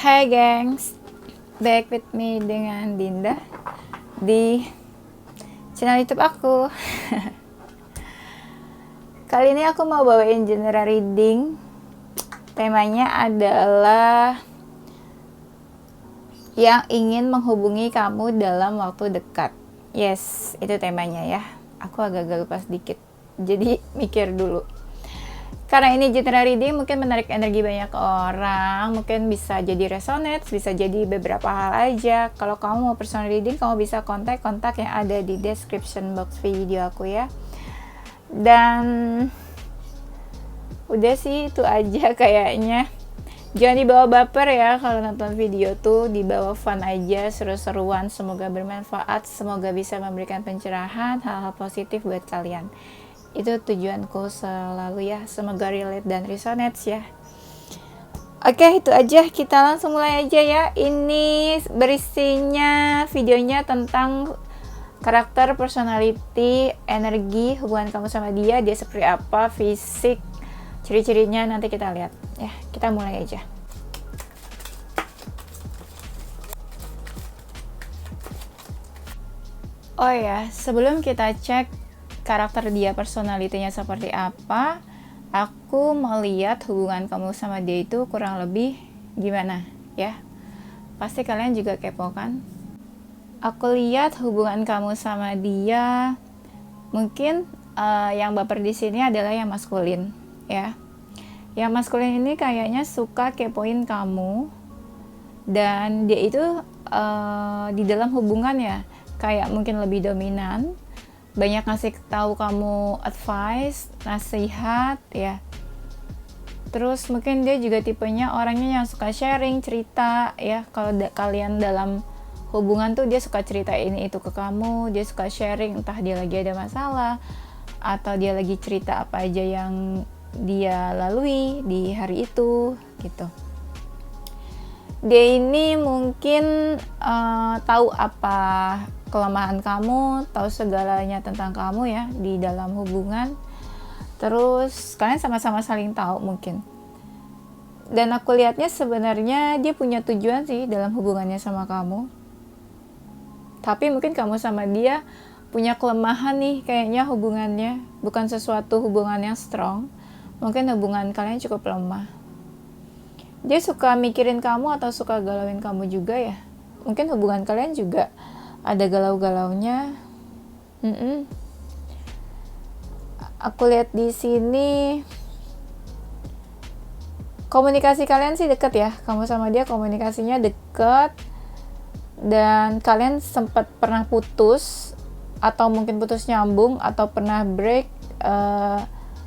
Hai gengs, back with me dengan Dinda di channel YouTube aku. Kali ini aku mau bawain general reading. Temanya adalah yang ingin menghubungi kamu dalam waktu dekat. Yes, itu temanya ya. Aku agak lupa sedikit, jadi mikir dulu. Karena ini general reading, mungkin menarik energi banyak orang, mungkin bisa jadi resonate, bisa jadi beberapa hal aja. Kalau kamu mau personal reading, kamu bisa kontak yang ada di description box video aku ya. Dan udah sih, itu aja kayaknya. Jangan dibawa baper ya kalau nonton video tuh, dibawa fun aja, seru-seruan. Semoga bermanfaat, semoga bisa memberikan pencerahan, hal-hal positif buat kalian. Itu tujuanku selalu ya, semoga relate dan resonate ya. Oke, itu aja, kita langsung mulai aja ya. Ini berisinya videonya tentang karakter, personality, energi, hubungan kamu sama dia seperti apa, fisik, ciri-cirinya nanti kita lihat ya. Kita mulai aja. Oh ya, sebelum kita cek karakter dia, personalitinya seperti apa, aku mau lihat hubungan kamu sama dia itu kurang lebih gimana ya. Pasti kalian juga kepo kan. Aku lihat hubungan kamu sama dia, mungkin yang baper di sini adalah yang maskulin ya. Yang maskulin ini kayaknya suka kepoin kamu, dan dia itu di dalam hubungan ya kayak mungkin lebih dominan, banyak ngasih tahu kamu advice, nasihat ya. Terus mungkin dia juga tipenya orangnya yang suka sharing, cerita ya. Kalau kalian dalam hubungan tuh dia suka cerita ini itu ke kamu, dia suka sharing, entah dia lagi ada masalah atau dia lagi cerita apa aja yang dia lalui di hari itu gitu. Dia ini mungkin tahu apa kelemahan kamu, tahu segalanya tentang kamu ya di dalam hubungan. Terus kalian sama-sama saling tahu mungkin. Dan aku lihatnya sebenarnya dia punya tujuan sih dalam hubungannya sama kamu. Tapi mungkin kamu sama dia punya kelemahan nih kayaknya hubungannya. Bukan sesuatu hubungan yang strong. Mungkin hubungan kalian cukup lemah. Dia suka mikirin kamu atau suka galauin kamu juga ya. Mungkin hubungan kalian juga ada galau-galaunya. Aku lihat di sini komunikasi kalian sih deket ya. Kamu sama dia komunikasinya deket, dan kalian sempat pernah putus atau mungkin putus nyambung atau pernah break,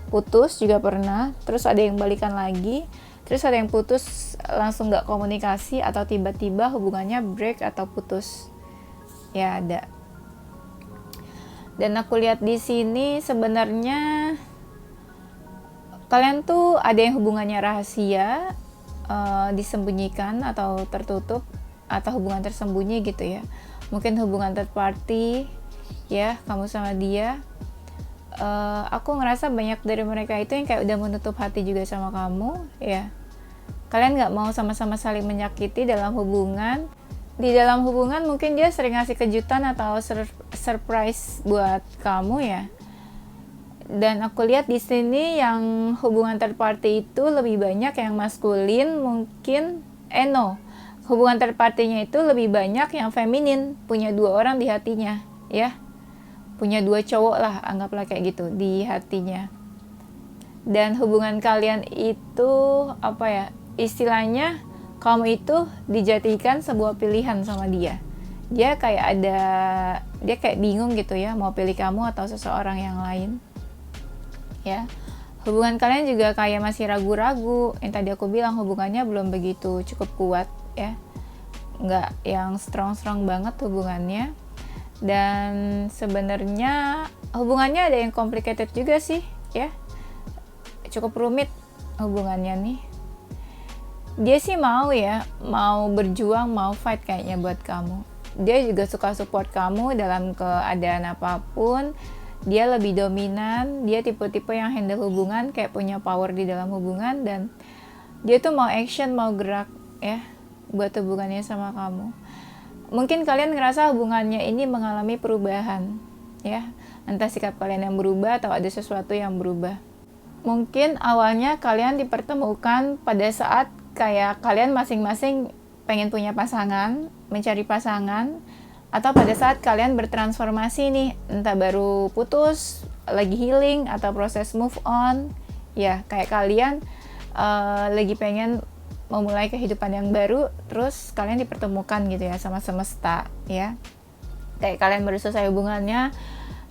putus juga pernah. Terus ada yang balikan lagi, terus ada yang putus langsung nggak komunikasi, atau tiba-tiba hubungannya break atau putus. Ya ada. Dan aku lihat di sini sebenarnya kalian tuh ada yang hubungannya rahasia, disembunyikan atau tertutup, atau hubungan tersembunyi gitu ya. Mungkin hubungan third party ya, kamu sama dia. Aku ngerasa banyak dari mereka itu yang kayak udah menutup hati juga sama kamu ya. Kalian nggak mau sama-sama saling menyakiti dalam hubungan. Di dalam hubungan mungkin dia sering ngasih kejutan atau surprise buat kamu ya. Dan aku lihat di sini yang hubungan third party itu lebih banyak yang maskulin, mungkin hubungan third party-nya itu lebih banyak yang feminin, punya 2 orang di hatinya ya. Punya 2 cowok lah, anggaplah kayak gitu di hatinya. Dan hubungan kalian itu apa ya? Istilahnya kamu itu dijadikan sebuah pilihan sama dia. Dia kayak bingung gitu ya, mau pilih kamu atau seseorang yang lain. Ya. Hubungan kalian juga kayak masih ragu-ragu. Yang tadi aku bilang hubungannya belum begitu cukup kuat ya. Nggak yang strong banget hubungannya. Dan sebenarnya hubungannya ada yang complicated juga sih ya. Cukup rumit hubungannya nih. Dia sih mau berjuang, mau fight kayaknya buat kamu. Dia juga suka support kamu dalam keadaan apapun. Dia lebih dominan, dia tipe-tipe yang handle hubungan, kayak punya power di dalam hubungan, dan dia tuh mau action, mau gerak ya. buat hubungannya sama kamu. Mungkin kalian ngerasa hubungannya ini mengalami perubahan, ya. Entah sikap kalian yang berubah atau ada sesuatu yang berubah. Mungkin awalnya kalian dipertemukan pada saat kayak kalian masing-masing pengen punya pasangan, mencari pasangan, atau pada saat kalian bertransformasi nih, entah baru putus, lagi healing, atau proses move on. Ya, kayak kalian lagi pengen memulai kehidupan yang baru, terus kalian dipertemukan gitu ya sama semesta, ya. Kayak kalian baru selesai hubungannya,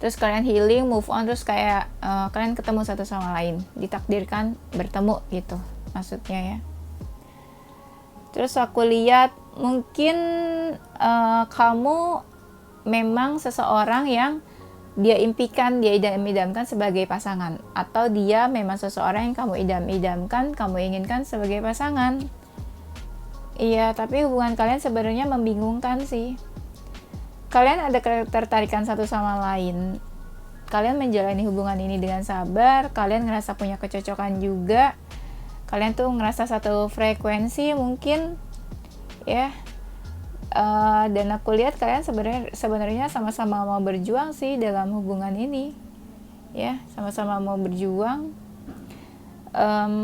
terus kalian healing, move on, terus kayak kalian ketemu satu sama lain, ditakdirkan bertemu gitu maksudnya ya. Terus aku lihat mungkin kamu memang seseorang yang dia impikan, dia idam-idamkan sebagai pasangan, atau dia memang seseorang yang kamu idam-idamkan, kamu inginkan sebagai pasangan. Iya, tapi hubungan kalian sebenarnya membingungkan sih. Kalian ada ketertarikan satu sama lain. Kalian menjalani hubungan ini dengan sabar, kalian ngerasa punya kecocokan juga. Kalian tuh ngerasa satu frekuensi mungkin, ya. Dan aku lihat kalian sebenarnya sama-sama mau berjuang sih dalam hubungan ini, ya, sama-sama mau berjuang.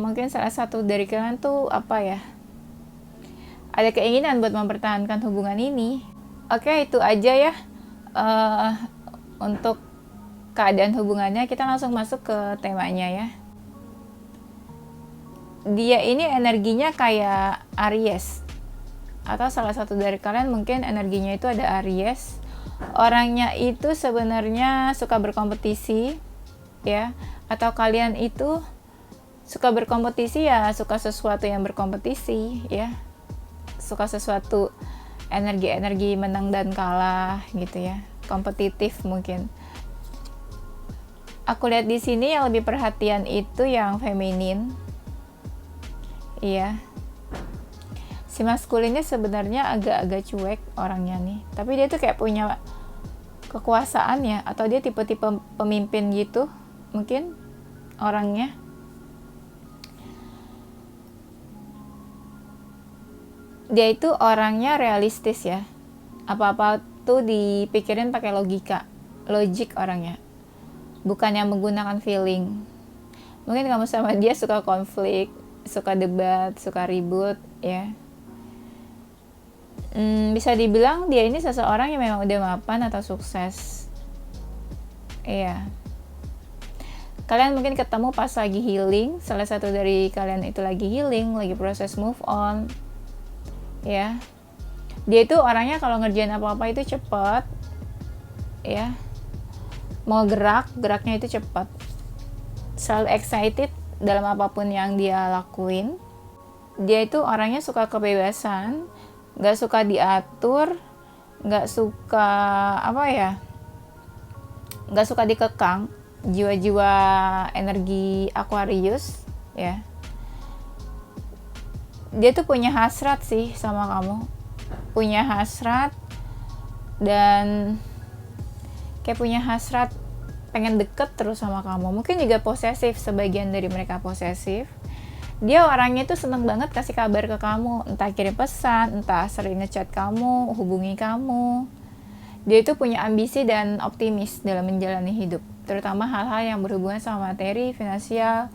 Mungkin salah satu dari kalian tuh apa ya, ada keinginan buat mempertahankan hubungan ini. Oke, itu aja ya untuk keadaan hubungannya. Kita langsung masuk ke temanya ya. Dia ini energinya kayak Aries, atau salah satu dari kalian mungkin energinya itu ada Aries. Orangnya itu sebenarnya suka berkompetisi, ya, atau kalian itu suka berkompetisi, ya, suka sesuatu yang berkompetisi, ya, suka sesuatu energi-energi menang dan kalah gitu ya, kompetitif mungkin. Aku lihat di sini yang lebih perhatian itu yang feminin, iya. Si maskulinnya sebenarnya agak-agak cuek orangnya nih, tapi dia tuh kayak punya kekuasaan ya, atau dia tipe-tipe pemimpin gitu mungkin orangnya. Dia itu orangnya realistis ya, apa-apa tuh dipikirin pakai logik orangnya, bukan yang menggunakan feeling. Mungkin kamu sama dia suka konflik, suka debat, suka ribut ya. Bisa dibilang dia ini seseorang yang memang udah mapan atau sukses. Iya. Kalian mungkin ketemu pas lagi healing, salah satu dari kalian itu lagi healing, lagi proses move on. Ya. Dia itu orangnya kalau ngerjain apa-apa itu cepat. Ya. Mau geraknya itu cepat. Selalu excited dalam apapun yang dia lakuin. Dia itu orangnya suka kebebasan, gak suka diatur, gak suka gak suka dikekang. Jiwa-jiwa energi Aquarius ya. Dia tuh punya hasrat sih sama kamu, punya hasrat, dan kayak punya hasrat pengen deket terus sama kamu. Mungkin juga posesif, sebagian dari mereka posesif. Dia orangnya tuh seneng banget kasih kabar ke kamu, entah kirim pesan, entah sering ngechat kamu, hubungi kamu. Dia itu punya ambisi dan optimis dalam menjalani hidup, terutama hal-hal yang berhubungan sama materi, finansial,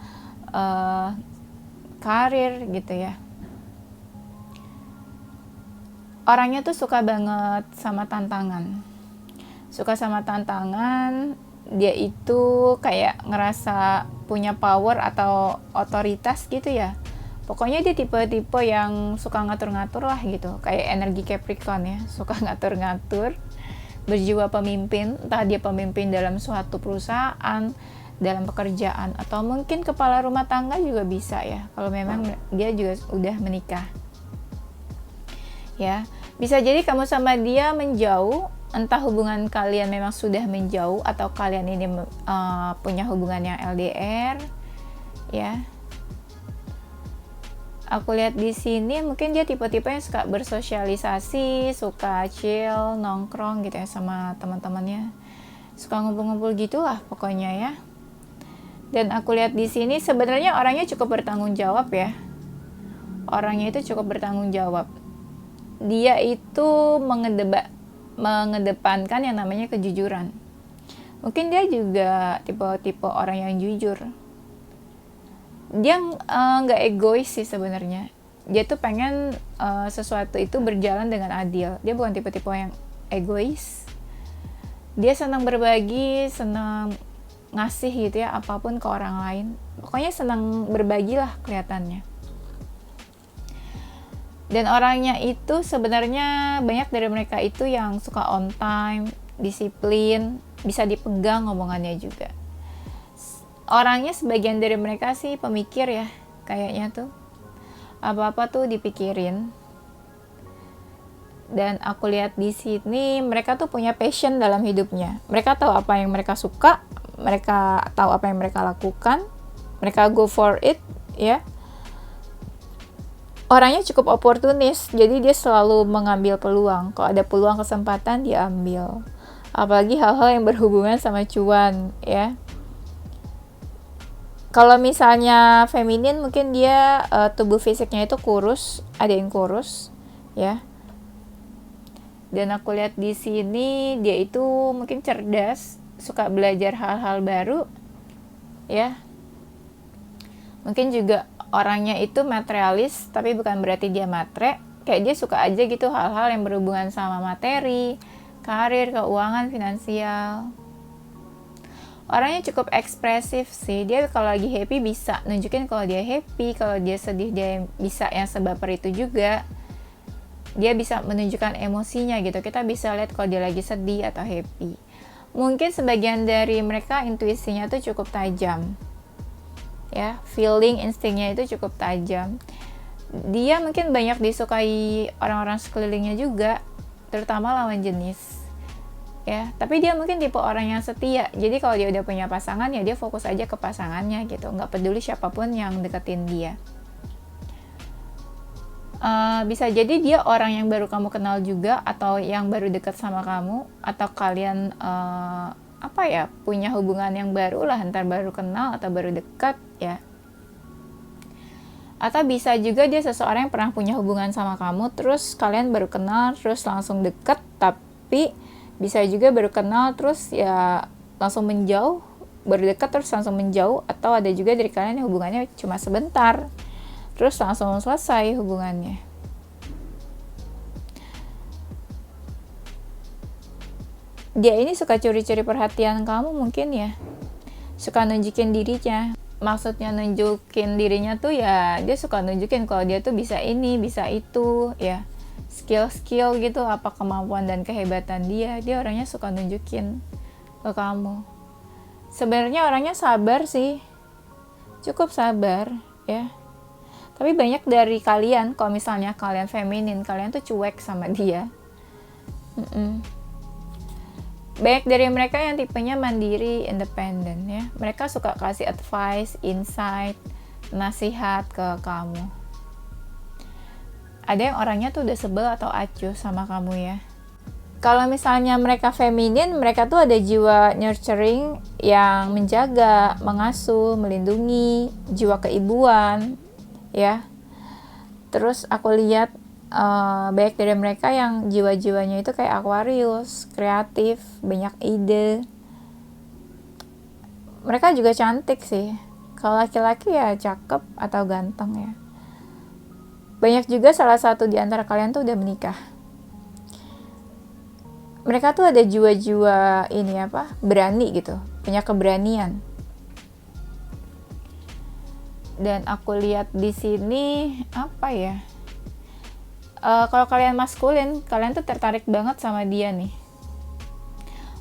karir gitu ya. Orangnya tuh suka banget sama tantangan. Dia itu kayak ngerasa punya power atau otoritas gitu ya. Pokoknya dia tipe-tipe yang suka ngatur-ngatur lah gitu, kayak energi Capricorn ya, suka ngatur-ngatur, berjiwa pemimpin, entah dia pemimpin dalam suatu perusahaan, dalam pekerjaan, atau mungkin kepala rumah tangga juga bisa ya, kalau memang dia juga udah menikah. Ya, bisa jadi kamu sama dia menjauh, entah hubungan kalian memang sudah menjauh atau kalian ini punya hubungan yang LDR, ya. Aku lihat di sini mungkin dia tipe-tipe yang suka bersosialisasi, suka chill, nongkrong gitu ya sama teman-temannya, suka ngumpul-ngumpul gitulah pokoknya ya. Dan aku lihat di sini sebenarnya orangnya cukup bertanggung jawab ya. Orangnya itu cukup bertanggung jawab. dia itu mengedepankan yang namanya kejujuran. Mungkin dia juga tipe-tipe orang yang jujur. Dia nggak egois sih sebenarnya. Dia tuh pengen sesuatu itu berjalan dengan adil. Dia bukan tipe-tipe yang egois. Dia senang berbagi, senang ngasih gitu ya, apapun ke orang lain. Pokoknya senang berbagi lah kelihatannya. Dan orangnya itu sebenarnya banyak dari mereka itu yang suka on time, disiplin, bisa dipegang ngomongannya juga. Orangnya sebagian dari mereka sih pemikir ya, kayaknya tuh. Apa-apa tuh dipikirin. Dan aku lihat di sini mereka tuh punya passion dalam hidupnya. Mereka tahu apa yang mereka suka, mereka tahu apa yang mereka lakukan, mereka go for it, ya. Orangnya cukup oportunis, jadi dia selalu mengambil peluang. Kalau ada peluang kesempatan, dia ambil. Apalagi hal-hal yang berhubungan sama cuan, ya. Kalau misalnya feminin, mungkin dia tubuh fisiknya itu kurus, ada yang kurus, ya. Dan aku lihat di sini dia itu mungkin cerdas, suka belajar hal-hal baru, ya. Mungkin juga orangnya itu materialis, tapi bukan berarti dia matre. Kayak dia suka aja gitu hal-hal yang berhubungan sama materi, karir, keuangan, finansial. Orangnya cukup ekspresif sih. Dia kalau lagi happy bisa nunjukin kalau dia happy, kalau dia sedih dia bisa yang sebaper itu juga. Dia bisa menunjukkan emosinya gitu. Kita bisa lihat kalau dia lagi sedih atau happy. Mungkin sebagian dari mereka intuisinya tuh cukup tajam. Ya, feeling instingnya itu cukup tajam. Dia mungkin banyak disukai orang-orang sekelilingnya juga, terutama lawan jenis. Ya, tapi dia mungkin tipe orang yang setia. Jadi kalau dia udah punya pasangan ya dia fokus aja ke pasangannya gitu, nggak peduli siapapun yang deketin dia. Bisa jadi dia orang yang baru kamu kenal juga, atau yang baru dekat sama kamu, atau kalian punya hubungan yang baru lah, entar baru kenal atau baru dekat ya. Atau bisa juga dia seseorang yang pernah punya hubungan sama kamu, terus kalian baru kenal terus langsung deket, tapi bisa juga baru kenal terus ya langsung menjauh, baru dekat terus langsung menjauh. Atau ada juga dari kalian yang hubungannya cuma sebentar terus langsung selesai hubungannya. Dia ini suka curi-curi perhatian kamu mungkin ya, suka nunjukin dirinya. Maksudnya nunjukin dirinya tuh ya dia suka nunjukin kalau dia tuh bisa ini, bisa itu ya, skill-skill gitu, apa kemampuan dan kehebatan dia orangnya suka nunjukin ke kamu. Sebenarnya orangnya sabar sih, cukup sabar ya. Tapi banyak dari kalian, kalau misalnya kalian feminin, kalian tuh cuek sama dia. Banyak dari mereka yang tipenya mandiri, independen ya. Mereka suka kasih advice, insight, nasihat ke kamu. Ada yang orangnya tuh udah sebel atau acuh sama kamu ya. Kalau misalnya mereka feminin, mereka tuh ada jiwa nurturing yang menjaga, mengasuh, melindungi, jiwa keibuan ya. Terus aku lihat banyak dari mereka yang jiwa-jiwanya itu kayak Aquarius, kreatif, banyak ide. Mereka juga cantik sih. Kalau laki-laki ya cakep atau ganteng ya. Banyak juga salah satu di antara kalian tuh udah menikah. Mereka tuh ada jiwa-jiwa ini berani gitu, punya keberanian. Dan aku lihat di sini kalau kalian maskulin, kalian tuh tertarik banget sama dia nih.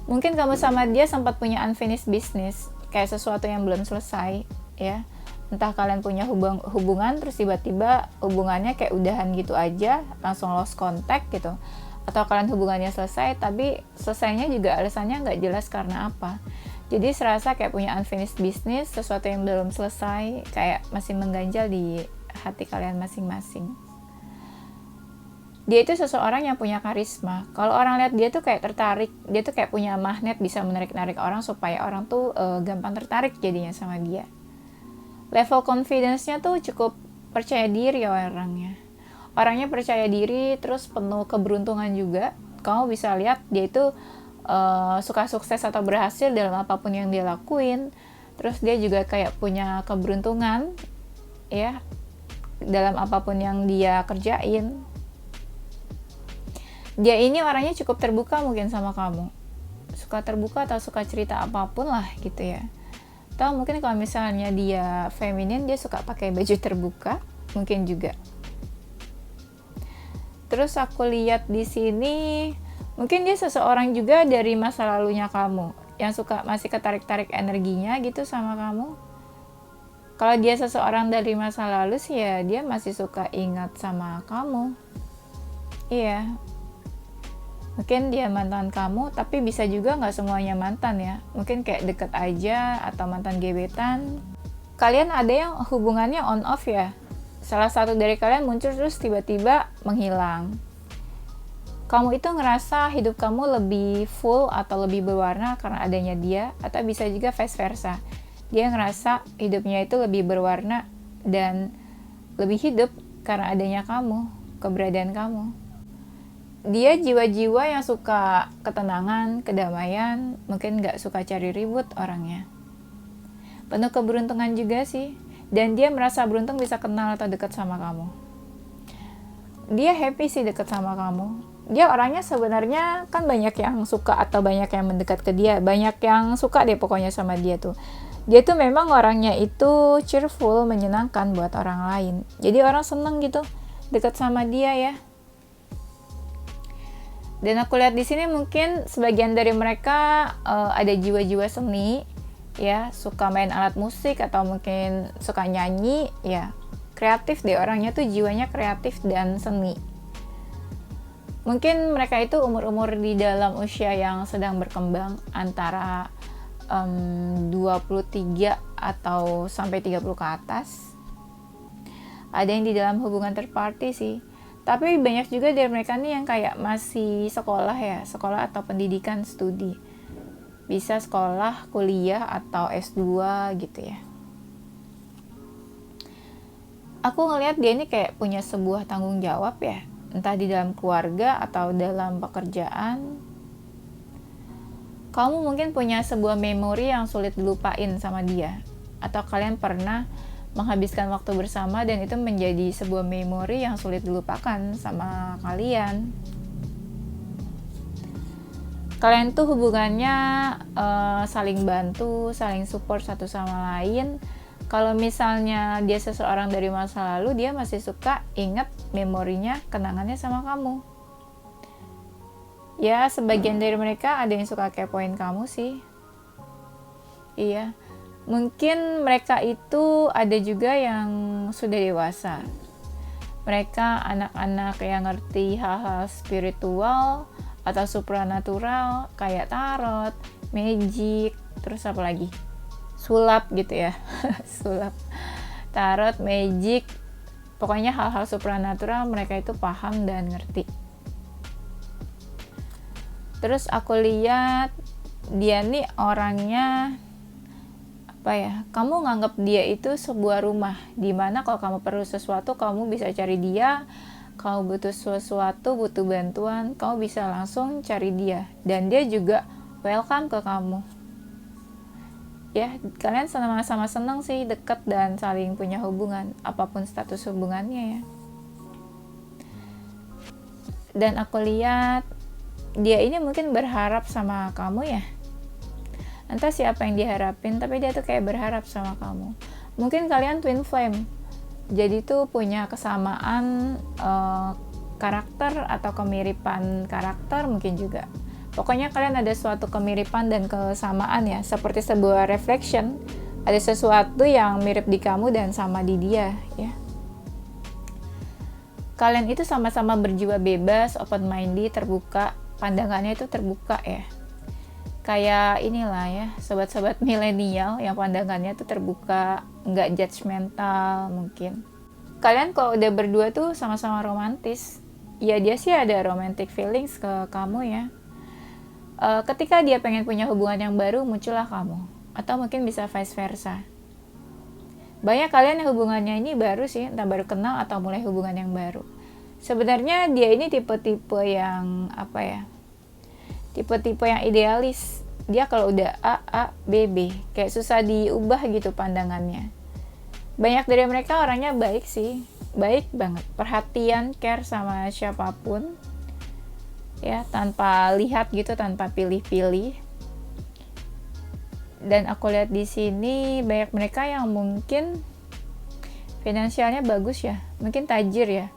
Mungkin kamu sama dia sempat punya unfinished business, kayak sesuatu yang belum selesai ya. Entah kalian punya hubungan terus tiba-tiba hubungannya kayak udahan gitu aja, langsung lost contact gitu. Atau kalian hubungannya selesai tapi selesainya juga alasannya nggak jelas karena apa. Jadi serasa kayak punya unfinished business, sesuatu yang belum selesai, kayak masih mengganjal di hati kalian masing-masing. Dia itu seseorang yang punya karisma. Kalau orang lihat dia tuh kayak tertarik, dia tuh kayak punya magnet, bisa menarik-narik orang supaya orang tuh gampang tertarik jadinya sama dia. Level confidence-nya tuh cukup percaya diri orangnya. orangnya percaya diri, terus penuh keberuntungan juga. Kamu bisa lihat dia itu suka sukses atau berhasil dalam apapun yang dia lakuin. Terus dia juga kayak punya keberuntungan ya dalam apapun yang dia kerjain. Dia ini orangnya cukup terbuka mungkin sama kamu, suka terbuka atau suka cerita apapun lah gitu ya. Atau mungkin kalau misalnya dia feminin, dia suka pakai baju terbuka mungkin juga. Terus aku lihat di sini mungkin dia seseorang juga dari masa lalunya kamu yang suka masih ketarik-tarik energinya gitu sama kamu. Kalau dia seseorang dari masa lalu sih ya dia masih suka ingat sama kamu. Iya. Mungkin dia mantan kamu, tapi bisa juga nggak semuanya mantan ya. Mungkin kayak deket aja atau mantan gebetan. Kalian ada yang hubungannya on off ya. Salah satu dari kalian muncul terus tiba-tiba menghilang. Kamu itu ngerasa hidup kamu lebih full atau lebih berwarna karena adanya dia, atau bisa juga vice versa. Dia ngerasa hidupnya itu lebih berwarna dan lebih hidup karena adanya kamu, keberadaan kamu. Dia jiwa-jiwa yang suka ketenangan, kedamaian, mungkin nggak suka cari ribut orangnya. Penuh keberuntungan juga sih, dan dia merasa beruntung bisa kenal atau dekat sama kamu. Dia happy sih dekat sama kamu. Dia orangnya sebenarnya kan banyak yang suka atau banyak yang mendekat ke dia, banyak yang suka deh pokoknya sama dia tuh. Dia tuh memang orangnya itu cheerful, menyenangkan buat orang lain. Jadi orang seneng gitu dekat sama dia ya. Dan aku lihat di sini mungkin sebagian dari mereka ada jiwa-jiwa seni, ya, suka main alat musik atau mungkin suka nyanyi, ya, kreatif deh orangnya tuh, jiwanya kreatif dan seni. Mungkin mereka itu umur-umur di dalam usia yang sedang berkembang antara 23 atau sampai 30 ke atas. Ada yang di dalam hubungan third party sih. Tapi banyak juga dari mereka nih yang kayak masih sekolah ya, sekolah atau pendidikan studi. Bisa sekolah, kuliah, atau S2 gitu ya. Aku ngelihat dia ini kayak punya sebuah tanggung jawab ya, entah di dalam keluarga atau dalam pekerjaan. Kamu mungkin punya sebuah memori yang sulit dilupain sama dia. Atau kalian pernah menghabiskan waktu bersama dan itu menjadi sebuah memori yang sulit dilupakan sama kalian. Kalian tuh hubungannya saling bantu, saling support satu sama lain. Kalau misalnya dia seseorang dari masa lalu, dia masih suka ingat memorinya, kenangannya sama kamu. Ya, sebagian dari mereka ada yang suka kepoin kamu sih. Iya. Mungkin mereka itu ada juga yang sudah dewasa. Mereka anak-anak yang ngerti hal-hal spiritual atau supranatural kayak tarot, magic, terus apa lagi? Sulap gitu ya. Sulap. Tarot, magic, pokoknya hal-hal supranatural mereka itu paham dan ngerti. Terus aku lihat dia nih orangnya kamu nganggap dia itu sebuah rumah, dimana kalau kamu perlu sesuatu kamu bisa cari dia, kamu butuh sesuatu, butuh bantuan, kamu bisa langsung cari dia, dan dia juga welcome ke kamu. Ya, kalian sama-sama senang sih dekat dan saling punya hubungan, apapun status hubungannya ya. Dan aku lihat dia ini mungkin berharap sama kamu ya. Entah siapa yang diharapin, tapi dia tuh kayak berharap sama kamu. Mungkin kalian twin flame, jadi tuh punya kesamaan karakter atau kemiripan karakter mungkin juga. Pokoknya kalian ada suatu kemiripan dan kesamaan ya, seperti sebuah reflection. Ada sesuatu yang mirip di kamu dan sama di dia ya. Kalian itu sama-sama berjiwa bebas, open minded, terbuka, pandangannya itu terbuka ya. Kayak inilah ya, sobat-sobat milenial yang pandangannya tuh terbuka, nggak judgmental mungkin. Kalian kalau udah berdua tuh sama-sama romantis. Ya dia sih ada romantic feelings ke kamu ya. Ketika dia pengen punya hubungan yang baru, muncullah kamu. Atau mungkin bisa vice versa. Banyak kalian yang hubungannya ini baru sih, entah baru kenal atau mulai hubungan yang baru. Sebenarnya dia ini tipe-tipe yang apa ya, tipe-tipe yang idealis. Dia kalau udah A, B, B, kayak susah diubah gitu pandangannya. Banyak dari mereka orangnya baik sih, baik banget, perhatian, care sama siapapun ya, tanpa lihat gitu, tanpa pilih-pilih. Dan aku lihat di sini banyak mereka yang mungkin finansialnya bagus ya, mungkin tajir ya,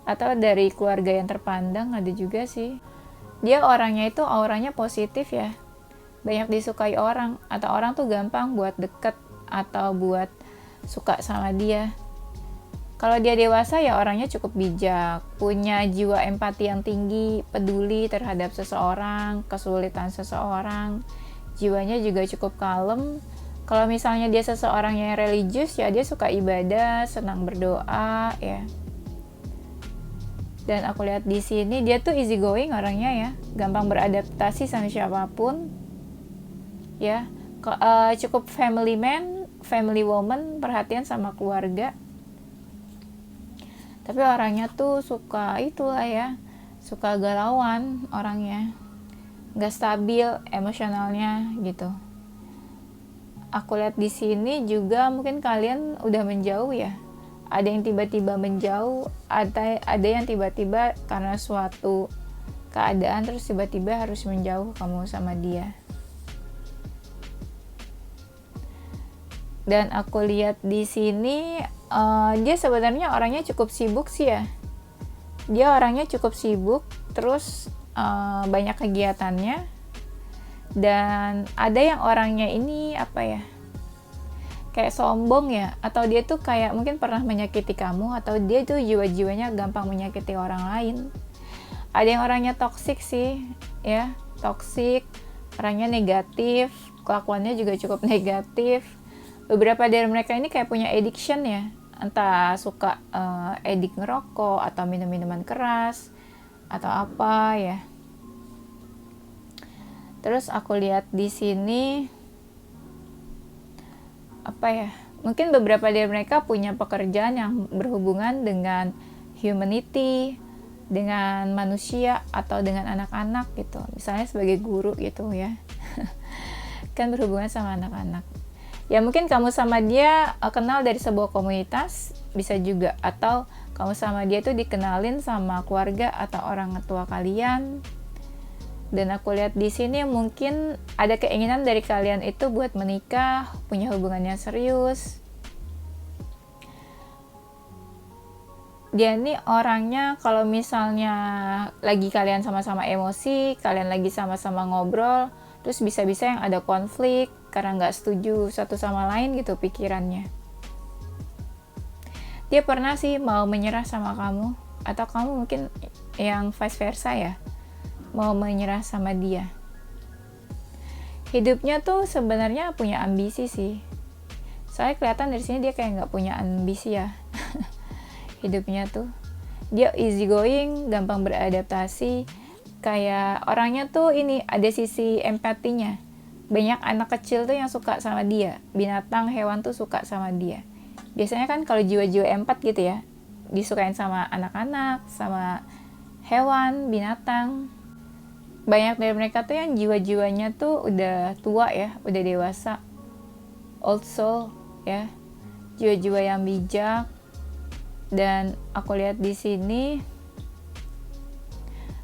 atau dari keluarga yang terpandang, ada juga sih. Dia orangnya itu auranya positif ya, banyak disukai orang, atau orang tuh gampang buat deket atau buat suka sama dia. Kalau dia dewasa ya orangnya cukup bijak, punya jiwa empati yang tinggi, peduli terhadap seseorang, kesulitan seseorang, jiwanya juga cukup kalem. Kalau misalnya dia seseorang yang religius ya dia suka ibadah, senang berdoa ya. Dan aku lihat di sini dia tuh easy going orangnya ya, gampang beradaptasi sama siapapun ya. Cukup family man, family woman, perhatian sama keluarga. Tapi orangnya tuh suka itulah ya, suka galauan orangnya, nggak stabil emosionalnya gitu. Aku lihat di sini juga mungkin kalian udah menjauh ya. Ada yang tiba-tiba menjauh, ada yang tiba-tiba karena suatu keadaan terus tiba-tiba harus menjauh kamu sama dia. Dan aku lihat di sini dia sebenarnya orangnya cukup sibuk sih ya. Dia orangnya cukup sibuk, terus banyak kegiatannya. Dan ada yang orangnya ini apa ya, kayak sombong ya, atau dia tuh kayak mungkin pernah menyakiti kamu, atau dia tuh jiwa-jiwanya gampang menyakiti orang lain. Ada yang orangnya toksik sih ya, toksik, orangnya negatif, kelakuannya juga cukup negatif. Beberapa dari mereka ini kayak punya addiction ya, entah suka edik ngerokok atau minum minuman keras atau apa ya. Terus aku lihat di sini apa ya, mungkin beberapa dari mereka punya pekerjaan yang berhubungan dengan humanity, dengan manusia atau dengan anak-anak gitu, misalnya sebagai guru gitu ya. Kan berhubungan sama anak-anak ya. Mungkin kamu sama dia kenal dari sebuah komunitas, bisa juga, atau kamu sama dia tuh dikenalin sama keluarga atau orang tua kalian. Dan aku lihat di sini mungkin ada keinginan dari kalian itu buat menikah, punya hubungan yang serius. Dia ini orangnya kalau misalnya lagi kalian sama-sama emosi, kalian lagi sama-sama ngobrol, terus bisa-bisa yang ada konflik karena nggak setuju satu sama lain gitu pikirannya. Dia pernah sih mau menyerah sama kamu, atau kamu mungkin yang vice versa ya, mau menyerah sama dia. Hidupnya tuh sebenarnya punya ambisi sih. Soalnya kelihatan dari sini dia kayak nggak punya ambisi ya. Hidupnya tuh dia easy going, gampang beradaptasi. Kayak orangnya tuh ini ada sisi empatinya. Banyak anak kecil tuh yang suka sama dia. Binatang, hewan tuh suka sama dia. Biasanya kan kalau jiwa-jiwa empat gitu ya, disukain sama anak-anak, sama hewan, binatang. Banyak dari mereka tuh yang jiwa-jiwanya tuh udah tua ya, udah dewasa, old soul ya, jiwa-jiwa yang bijak. Dan aku lihat di sini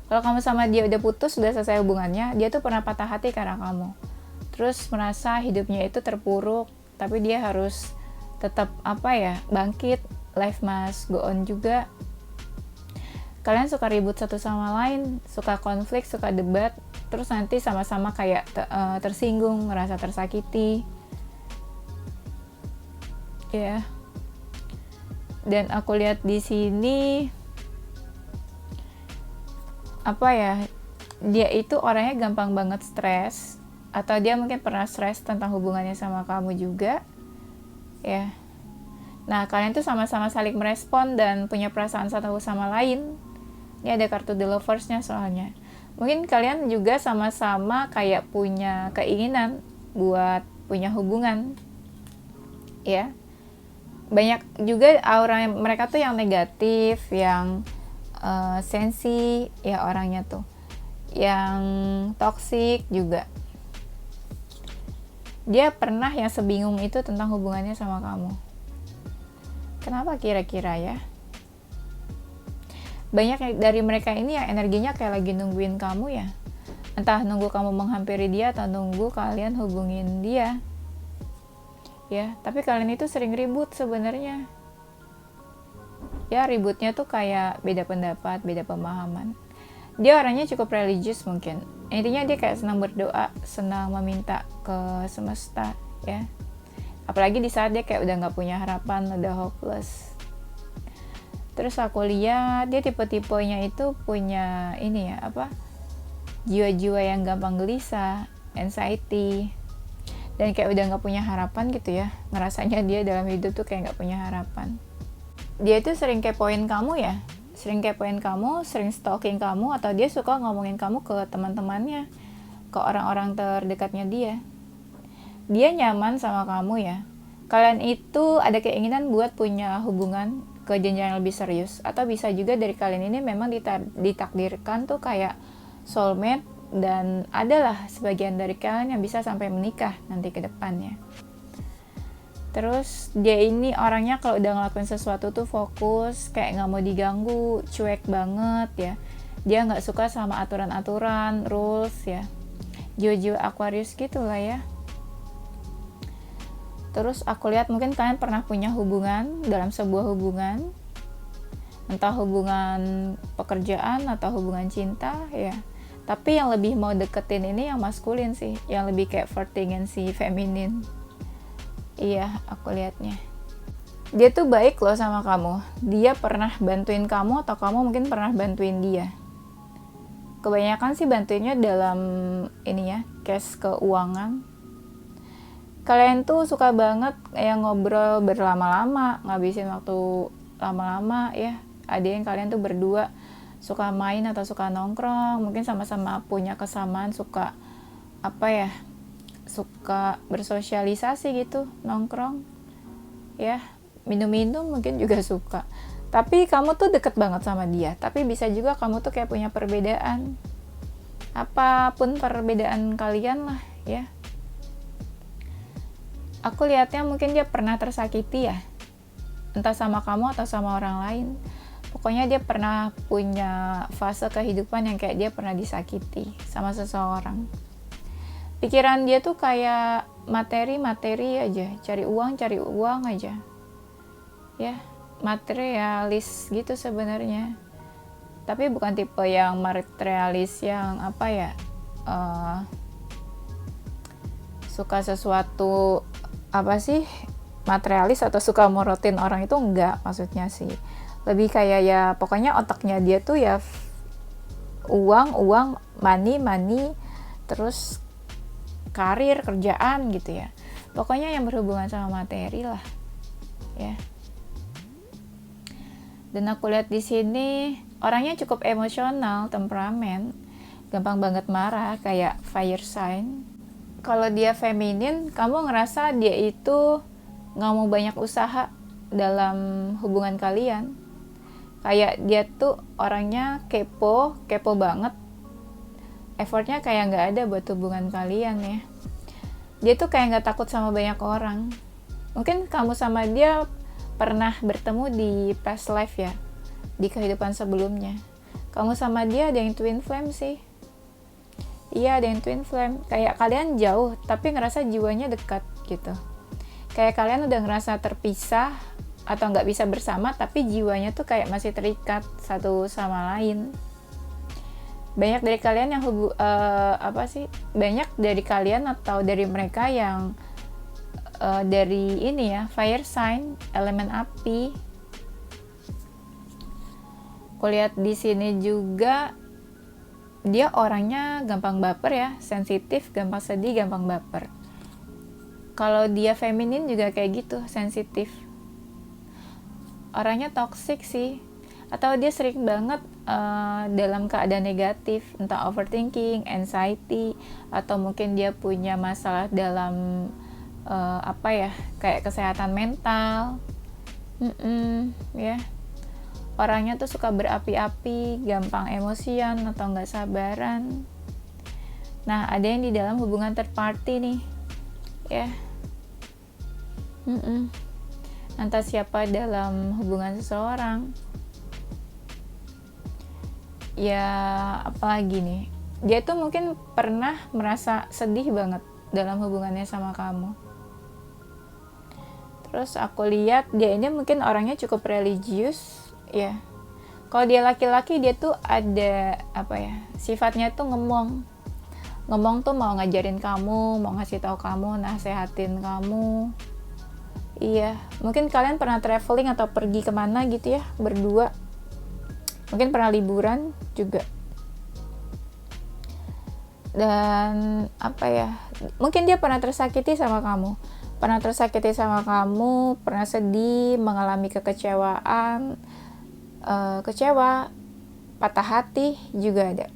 kalau kamu sama dia udah putus, udah selesai hubungannya, dia tuh pernah patah hati karena kamu, terus merasa hidupnya itu terpuruk, tapi dia harus tetap apa ya, bangkit, life must go on juga. Kalian suka ribut satu sama lain, suka konflik, suka debat, terus nanti sama-sama kayak tersinggung, ngerasa tersakiti ya. Dan aku lihat di sini apa ya, dia itu orangnya gampang banget stres, atau dia mungkin pernah stres tentang hubungannya sama kamu juga ya. Nah, kalian tuh sama-sama saling merespon dan punya perasaan satu sama lain. Ini ada kartu The Lovers-nya soalnya. Mungkin kalian juga sama-sama kayak punya keinginan buat punya hubungan ya. Banyak juga aura mereka tuh yang negatif, yang sensi ya orangnya tuh, yang toksik juga. Dia pernah yang sebingung itu tentang hubungannya sama kamu. Kenapa kira-kira ya? Banyak dari mereka ini yang energinya kayak lagi nungguin kamu ya. Entah nunggu kamu menghampiri dia atau nunggu kalian hubungin dia. Ya, tapi kalian itu sering ribut sebenarnya. Ya, ributnya tuh kayak beda pendapat, beda pemahaman. Dia orangnya cukup religius mungkin. Intinya dia kayak senang berdoa, senang meminta ke semesta, ya. Apalagi di saat dia kayak udah nggak punya harapan, udah hopeless. Terus aku lihat dia tipe-tipenya itu punya ini ya, jiwa-jiwa yang gampang gelisah, anxiety, dan kayak udah nggak punya harapan gitu ya. Ngerasanya dia dalam hidup tuh kayak nggak punya harapan. Dia itu sering kepoin kamu ya, sering stalking kamu, atau dia suka ngomongin kamu ke teman-temannya, ke orang-orang terdekatnya dia. Dia nyaman sama kamu ya. Kalian itu ada keinginan buat punya hubungan ke jenjang yang lebih serius, atau bisa juga dari kalian ini memang ditakdirkan tuh kayak soulmate, dan adalah sebagian dari kalian yang bisa sampai menikah nanti ke depannya. Terus dia ini orangnya kalau udah ngelakuin sesuatu tuh fokus, kayak nggak mau diganggu, cuek banget ya. Dia nggak suka sama aturan-aturan, rules ya. Jiwa-jiwa Aquarius gitu lah ya. Terus aku lihat mungkin kalian pernah punya hubungan, dalam sebuah hubungan, entah hubungan pekerjaan atau hubungan cinta ya. Tapi yang lebih mau deketin ini yang maskulin sih, yang lebih kayak flirting si feminin. Iya, aku lihatnya. Dia tuh baik loh sama kamu. Dia pernah bantuin kamu, atau kamu mungkin pernah bantuin dia. Kebanyakan sih bantuinnya dalam ini ya, case keuangan. Kalian tuh suka banget yang ngobrol berlama-lama, ngabisin waktu lama-lama ya. Ada yang kalian tuh berdua suka main atau suka nongkrong, mungkin sama-sama punya kesamaan suka suka bersosialisasi gitu, nongkrong ya, minum-minum mungkin juga suka. Tapi kamu tuh deket banget sama dia, tapi bisa juga kamu tuh kayak punya perbedaan, apapun perbedaan kalian lah ya. Aku lihatnya mungkin dia pernah tersakiti ya, entah sama kamu atau sama orang lain. Pokoknya dia pernah punya fase kehidupan yang kayak dia pernah disakiti sama seseorang. Pikiran dia tuh kayak materi aja, cari uang aja. Ya, materialis gitu sebenarnya. Tapi bukan tipe yang materialis yang suka sesuatu materialis atau suka morotin orang, itu enggak maksudnya sih. Lebih kayak ya pokoknya otaknya dia tuh ya uang, money, terus karir, kerjaan gitu ya. Pokoknya yang berhubungan sama materi lah. Ya. Dan aku lihat di sini orangnya cukup emosional, temperamen, gampang banget marah, kayak fire sign. Kalau dia feminin, kamu ngerasa dia itu nggak mau banyak usaha dalam hubungan kalian. Kayak dia tuh orangnya kepo banget. Effortnya kayak nggak ada buat hubungan kalian ya. Dia tuh kayak nggak takut sama banyak orang. Mungkin kamu sama dia pernah bertemu di past life ya, di kehidupan sebelumnya. Kamu sama dia ada yang twin flame sih. Iya, ada yang twin flame. Kayak kalian jauh, tapi ngerasa jiwanya dekat gitu. Kayak kalian udah ngerasa terpisah atau nggak bisa bersama, tapi jiwanya tuh kayak masih terikat satu sama lain. Banyak dari kalian yang banyak dari kalian atau dari mereka yang dari ini ya, fire sign, elemen api. Kulihat di sini juga dia orangnya gampang baper ya, sensitif, gampang sedih, gampang baper. Kalau dia feminin juga kayak gitu, sensitif. Orangnya toxic sih, atau dia sering banget dalam keadaan negatif, entah overthinking, anxiety, atau mungkin dia punya masalah dalam kayak kesehatan mental, ya. orangnya tuh suka berapi-api, gampang emosian atau nggak sabaran. Nah, ada yang di dalam hubungan third party nih, ya. Entah siapa dalam hubungan seseorang. Ya, apalagi nih, dia tuh mungkin pernah merasa sedih banget dalam hubungannya sama kamu. Terus aku lihat dia ini mungkin orangnya cukup religius, ya. Kalau dia laki-laki, dia tuh ada sifatnya tuh ngomong tuh mau ngajarin kamu, mau ngasih tahu kamu, nasehatin kamu. Iya, mungkin kalian pernah traveling atau pergi kemana gitu ya, berdua. Mungkin pernah liburan juga. Dan mungkin dia pernah tersakiti sama kamu. Pernah sedih, mengalami kekecewaan, kecewa, patah hati juga ada.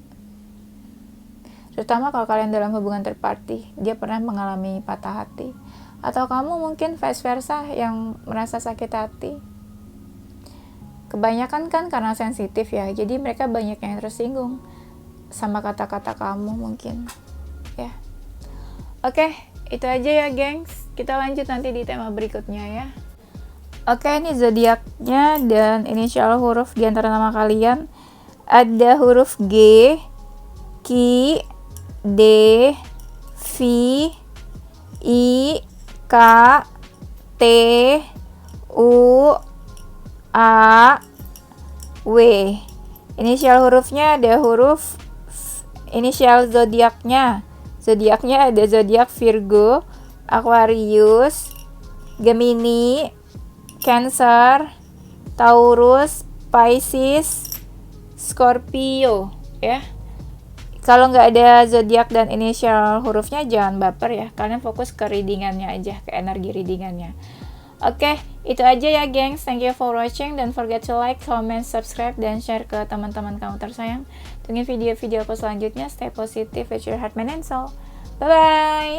Terutama kalau kalian dalam hubungan third party, dia pernah mengalami patah hati. Atau kamu mungkin vice versa yang merasa sakit hati. Kebanyakan kan karena sensitif ya, jadi mereka banyak yang tersinggung sama kata-kata kamu mungkin, ya. Oke, itu aja ya gengs. Kita lanjut nanti di tema berikutnya ya. Oke, ini zodiaknya dan inisial huruf di antara nama kalian. Ada huruf G, Q, D, V, I, K, T, U, A, W. Inisial hurufnya ada huruf inisial zodiaknya. Zodiaknya ada zodiak Virgo, Aquarius, Gemini, Cancer, Taurus, Pisces, Scorpio, ya. Kalau nggak ada zodiak dan inisial hurufnya jangan baper ya. Kalian fokus ke readingannya aja, ke energi readingannya. Oke, itu aja ya gengs. Thank you for watching. Don't forget to like, comment, subscribe, dan share ke teman-teman kamu tersayang. Tunggu video-video aku selanjutnya. Stay positive with your heart, mind, and soul. Bye-bye!